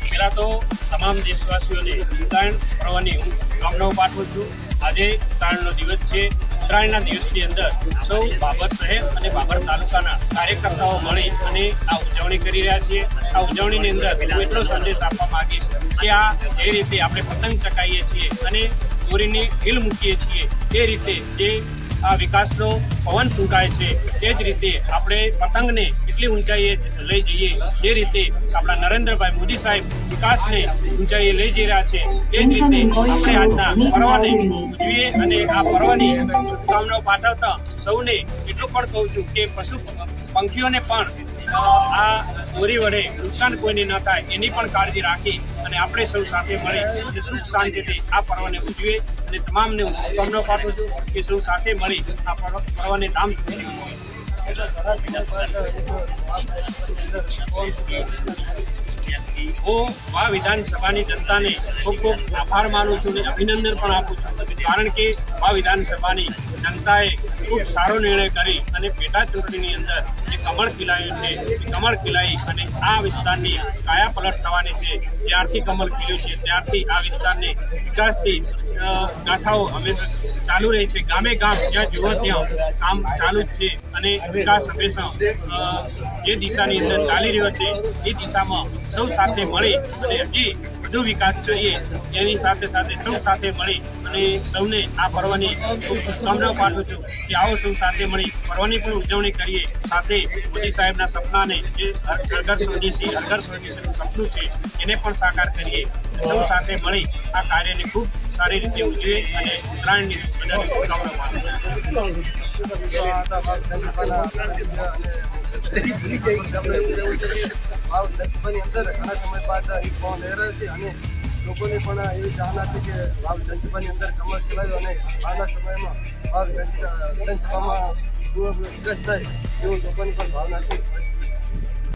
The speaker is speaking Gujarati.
પહેલા તો તમામ દેશવાસીઓને ઉત્તરાયણ પર્વની શુભકામનાઓ પાઠવું છું। આજે ઉત્તરાયણનો દિવસ છે। ઉત્તરાયણના દિવસની અંદર સૌ બાબર શહેર અને બાબર તાલુકાના કાર્યકર્તાઓ મળી અને આ ઉજવણી કરી રહ્યા છીએ। આ ઉજવણીની અંદર હું એટલો સંદેશ આપવા માંગીશ કે આ જે રીતે આપણે પતંગ ચકાઈએ છીએ અને દોરીની ઢીલ મૂકીએ છીએ તે રીતે જે આ વિકાસનો પવન ફૂંકાય છે તે જ રીતે આપણે પતંગને એટલી ઊંચાઈએ લઈ જઈએ જે રીતે આપણા નરેન્દ્રભાઈ મોદી સાહેબ વિકાસને ઊંચાઈએ લઈ જઈ રહ્યા છે તે જ રીતે આપણે આજના પર્વને ઉજવીએ અને આ પર્વની શુભકામનાઓ પાઠવતા સૌને એટલું પણ કહું છું કે પશુ પંખીઓને પણ આ દોરી વડે નુકસાન કોઈને ન થાય એની પણ કાળજી રાખી અને આપણે સૌ સાથે મળી અને સુખ શાંતિથી આ પર્વને ઉજવીએ અને તમામને હું શુભકામનાઓ પાઠવું છું કે સૌ સાથે મળી આ પર્વને ધામધૂમથી ઉજવીએ। હું આ વિધાનસભાની જનતાને ખૂબ ખૂબ આભાર માનું છું અને અભિનંદન પણ આપું છું કારણ કે આ વિધાનસભાની જનતાએ ખૂબ સારો નિર્ણય કરી અને પેટા ચૂંટણીની અંદર જે કમળ ખીલાયું છે એ કમળ ખીલાઈ અને આ વિસ્તારની કાયાપલટ થવાની છે। જ્યારથી કમળ ખીલ્યું છે ત્યારથી આ વિસ્તારને વિકાસથી ગાથાઓ હંમેશા ચાલુ રહી છે। ગામે ગામ જ્યાં જુઓ ત્યાં કામ ચાલુ જ છે અને વિકાસ હંમેશા જે દિશાની અંદર ચાલી રહ્યો છે એ દિશામાં સૌ સાથે મળી અને હજી વધુ વિકાસ જોઈએ એની સાથે સાથે સૌ સાથે મળી અને સૌને આ પર્વની ખૂબ શુભકામનાઓ પાઠવું છું કે આવો સૌ સાથે મળી પર્વની પણ ઉજવણી કરીએ। સાથે મોદી સાહેબના સપનાને જે હરઘર સ્વદેશીનું સપનું છે એને પણ સાકાર કરીએ। સૌ સાથે મળી આ કાર્યને ખૂબ સારી રીતે ઉજવીએ અને ઉત્તરાયણની બધાને શુભકામનાઓ પાઠવું વિધાનસભાની અંદર ઘણા સમય બાદ એક પવન લઈ રહ્યો છે અને લોકોની પણ એવી ચાહના છે કે વિધાનસભાની અંદર કમળ ખીલાયું અને આવનાર સમયમાં વિધાનસભામાં વિકાસ થાય એવું લોકોની પણ ભાવના છે।